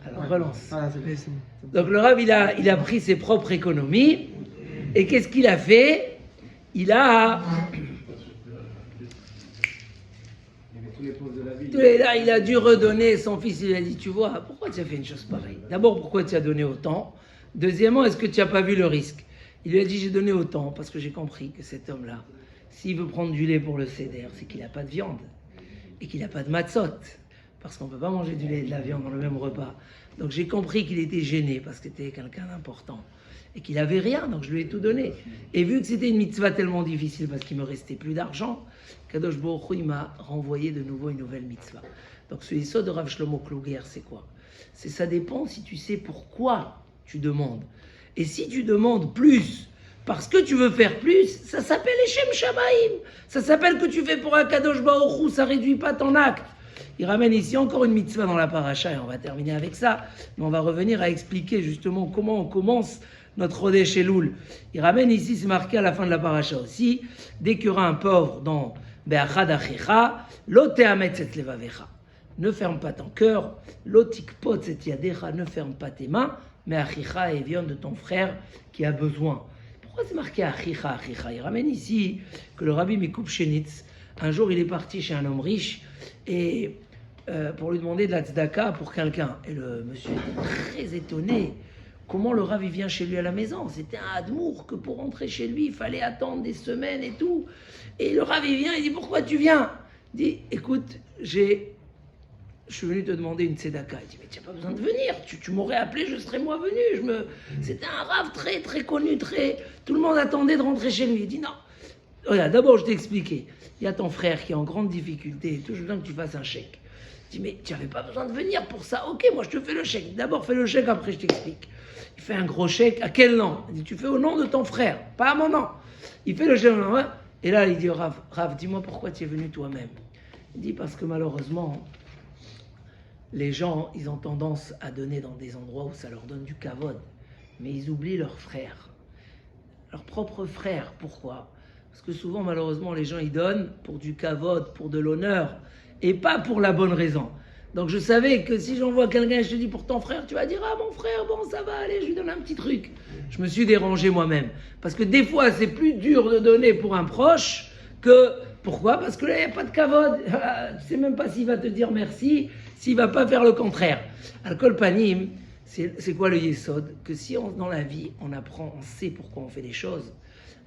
Alors relance. Ah, c'est bon. Donc le Rav, il a pris ses propres économies. Et qu'est-ce qu'il a fait? Il a dû redonner son fils. Il a dit, tu vois, pourquoi tu as fait une chose pareille? D'abord, pourquoi tu as donné autant? Deuxièmement, est-ce que tu n'as pas vu le risque? Il lui a dit, j'ai donné autant parce que j'ai compris que cet homme-là, s'il veut prendre du lait pour le seder, c'est qu'il n'a pas de viande et qu'il n'a pas de matzot. Parce qu'on ne peut pas manger du lait et de la viande dans le même repas. Donc j'ai compris qu'il était gêné parce que c'était quelqu'un d'important et qu'il n'avait rien, donc je lui ai tout donné. Et vu que c'était une mitzvah tellement difficile parce qu'il me restait plus d'argent, Kadosh Baruch Hu, il m'a renvoyé de nouveau une nouvelle mitzvah. Donc ce Yesod de Rav Shlomo Kluger, c'est quoi? Ça dépend si tu sais pourquoi tu demandes. Et si tu demandes plus parce que tu veux faire plus, ça s'appelle Eshem Shamayim. Ça s'appelle que tu fais pour un Kadosh Baruch Hu, ça réduit pas ton acte. Il ramène ici encore une mitzvah dans la paracha et on va terminer avec ça. Mais on va revenir à expliquer justement comment on commence notre Rodesh Elul. Il ramène ici, c'est marqué à la fin de la paracha aussi, dès qu'il y aura un pauvre dans Be'achad Achecha, lo te'ametz et levavecha. Ne ferme pas ton cœur, lo tikpot et yadecha, ne ferme pas tes mains, mais Achecha est viande de ton frère qui a besoin. Pourquoi c'est marqué Achecha, Achecha? Il ramène ici que le rabbi Mikoub Shenitz, un jour il est parti chez un homme riche et pour lui demander de la tzedaka pour quelqu'un. Et le monsieur était très étonné. Comment le Rav il vient chez lui à la maison? C'était un admour que pour rentrer chez lui, il fallait attendre des semaines et tout. Et le Rav il vient, il dit pourquoi tu viens? Il dit écoute, je suis venu te demander une tzedaka. Il dit mais tu n'as pas besoin de venir, tu m'aurais appelé, je serais moi venu. C'était un Rav très très connu, tout le monde attendait de rentrer chez lui. Il dit non. Regarde, d'abord je t'ai expliqué. Il y a ton frère qui est en grande difficulté, tout je veux que tu fasses un chèque. Il dit mais tu n'avais pas besoin de venir pour ça. Ok, moi je te fais le chèque. D'abord fais le chèque, après je t'explique. Il fait un gros chèque. À quel nom? Il dit tu fais au nom de ton frère, pas à mon nom. Il fait le chèque. Et là il dit au Rav, dis-moi pourquoi tu es venu toi-même. Il dit parce que malheureusement, les gens, ils ont tendance à donner dans des endroits où ça leur donne du kavod. Mais ils oublient leurs frères. Leurs propres frères. Pourquoi? Parce que souvent, malheureusement, les gens, ils donnent pour du kavod, pour de l'honneur, et pas pour la bonne raison. Donc je savais que si j'envoie quelqu'un et je te dis pour ton frère, tu vas dire ah mon frère, bon ça va, allez, je lui donne un petit truc. Je me suis dérangé moi-même. Parce que des fois, c'est plus dur de donner pour un proche que... Pourquoi? Parce que là, il n'y a pas de kavod. Tu ne sais même pas s'il va te dire merci, s'il ne va pas faire le contraire. Al-Kol Panim, c'est quoi le Yesod? Que si dans la vie, on apprend, on sait pourquoi on fait les choses,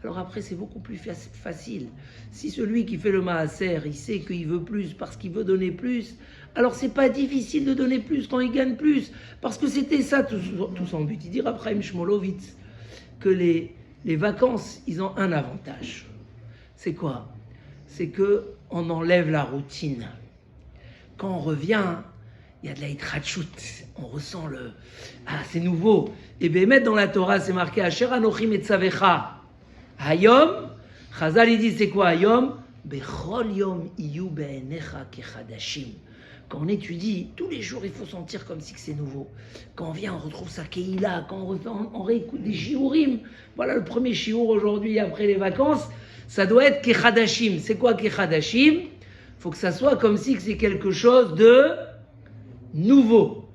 alors après c'est beaucoup plus facile. Si celui qui fait le maaser, il sait qu'il veut plus parce qu'il veut donner plus, alors c'est pas difficile de donner plus quand il gagne plus, parce que c'était ça tout son but. Il dit Raphaël Shmolowitz que les vacances, ils ont un avantage. C'est quoi? C'est que on enlève la routine. Quand on revient, il y a de la hitrachut, on ressent le... Ah, c'est nouveau. Et bien, mettre dans la Torah, c'est marqué Asher anochim et tzavecha. Hayom, Chazal il dit c'est quoi Hayom? Bechol yom iyu be'enecha kechadashim. Quand on étudie, tous les jours il faut sentir comme si c'est nouveau. Quand on vient, on retrouve sa keïla, quand on réécoute des shiurim. Voilà le premier shiur aujourd'hui après les vacances. Ça doit être kechadashim. C'est quoi kechadashim? Il faut que ça soit comme si c'est quelque chose de nouveau.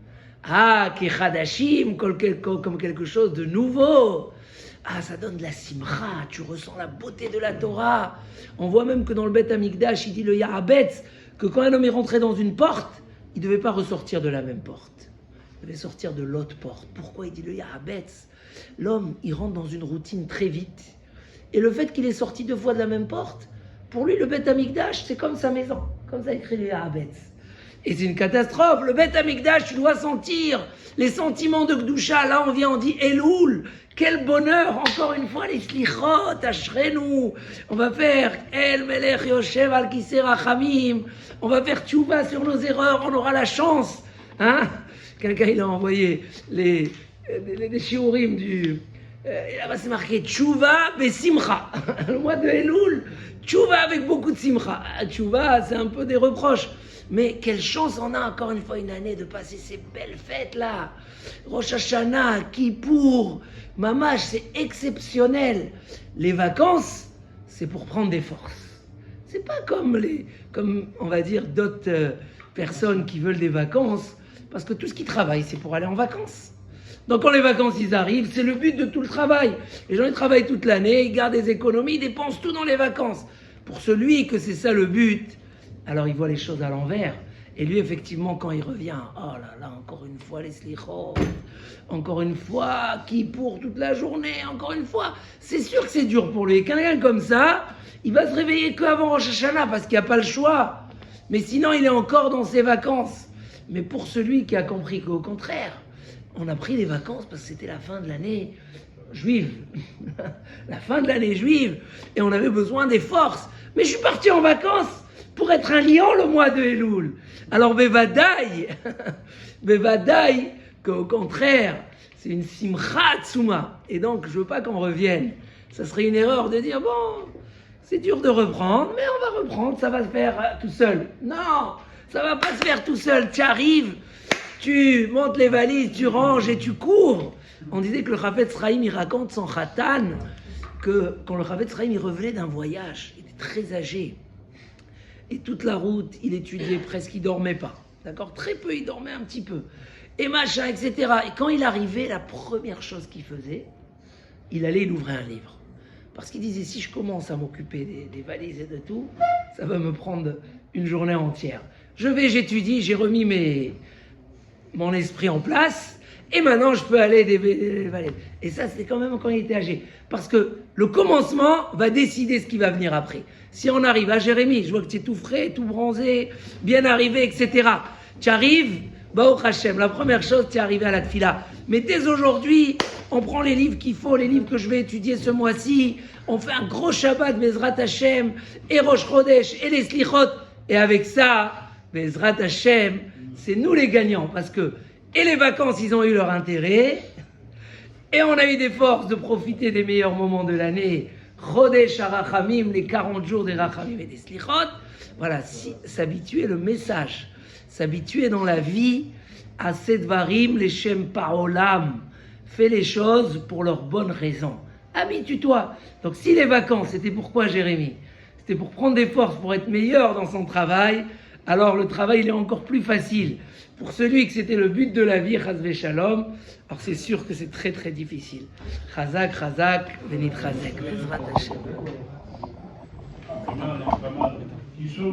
Ah, kechadashim, comme quelque chose de nouveau. Ah, ça donne de la simcha, tu ressens la beauté de la Torah. On voit même que dans le Beth Amikdash, il dit le Yarabetz, que quand un homme est rentré dans une porte, il ne devait pas ressortir de la même porte. Il devait sortir de l'autre porte. Pourquoi il dit le Yarabetz? L'homme, il rentre dans une routine très vite. Et le fait qu'il est sorti 2 fois de la même porte, pour lui, le Beth Amikdash, c'est comme sa maison. Comme ça écrit le Yarabetz. Et c'est une catastrophe. Le Beth Amikdash, tu dois sentir les sentiments de Gdusha. Là, on dit Elul. Quel bonheur, encore une fois, les slichot, ashrenu. On va faire El Melech Yoshev al Kisei Rachamim. On va faire tchouva sur nos erreurs, on aura la chance. Hein? Quelqu'un, il a envoyé les shiurim du... Et là-bas, c'est marqué tchouva besimcha. Le mois de Elul, tchouva avec beaucoup de simcha. Tchouva, c'est un peu des reproches. Mais quelle chance on a encore une fois une année de passer ces belles fêtes-là. Rosh Hashanah, Kippour, Mamash, c'est exceptionnel. Les vacances, c'est pour prendre des forces. C'est pas comme on va dire, d'autres personnes qui veulent des vacances. Parce que tout ce qui travaille, c'est pour aller en vacances. Donc quand les vacances ils arrivent, c'est le but de tout le travail. Les gens ils travaillent toute l'année, ils gardent des économies, ils dépensent tout dans les vacances. Pour celui que c'est ça le but, alors il voit les choses à l'envers. Et lui effectivement quand il revient, oh là là, encore une fois les slichot, encore une fois, qui pour toute la journée, encore une fois, c'est sûr que c'est dur pour lui. Quelqu'un comme ça, il va se réveiller qu'avant Rosh Hashanah parce qu'il n'y a pas le choix. Mais sinon il est encore dans ses vacances. Mais pour celui qui a compris qu'au contraire, on a pris les vacances parce que c'était la fin de l'année juive. La fin de l'année juive. Et on avait besoin des forces. Mais je suis parti en vacances pour être un lion le mois de Elul. Alors, Bevadaï, Bevadaï, qu'au contraire, c'est une simcha tsuma. Et donc, je veux pas qu'on revienne. Ça serait une erreur de dire, bon, c'est dur de reprendre, mais on va reprendre, ça va se faire tout seul. Non, ça va pas se faire tout seul. Tu arrives, tu montes les valises, tu ranges et tu cours. On disait que le Chafetz Chaim, il raconte son khatan, que quand le Chafetz Chaim, il revenait d'un voyage, il était très âgé. Et toute la route, il étudiait presque, il dormait pas. D'accord ? Très peu, il dormait un petit peu. Et machin, etc. Et quand il arrivait, la première chose qu'il faisait, il allait, il ouvrait un livre. Parce qu'il disait, si je commence à m'occuper des valises et de tout, ça va me prendre une journée entière. J'étudie, j'ai remis mon esprit en place, et maintenant je peux aller des valises. Et ça, c'était quand même quand il était âgé. Parce que le commencement va décider ce qui va venir après. Si on arrive à Jérémie, je vois que tu es tout frais, tout bronzé, bien arrivé, etc. Tu arrives, Baruch Hashem, la première chose, tu es arrivé à la tfila. Mais dès aujourd'hui, on prend les livres qu'il faut, les livres que je vais étudier ce mois-ci, on fait un gros Shabbat, Bezrat Hashem, et Rosh Chodesh, et les Slichot. Et avec ça, Bezrat Hashem, c'est nous les gagnants, parce que, et les vacances, ils ont eu leur intérêt, et on a eu des forces de profiter des meilleurs moments de l'année, Chodesh HaRachamim, les 40 jours des Rachamim et des Slichot. Voilà, s'habituer le message, s'habituer dans la vie à Sedvarim, les Shem Paolam. Fais les choses pour leurs bonnes raisons. Habitue-toi. Donc si les vacances, c'était pourquoi Jérémie ? C'était pour prendre des forces, pour être meilleur dans son travail, alors le travail il est encore plus facile. Pour celui que c'était le but de la vie, Chazve Shalom, alors c'est sûr que c'est très très difficile. Chazak, Chazak, Benit Chazek, Bezrat Hashem.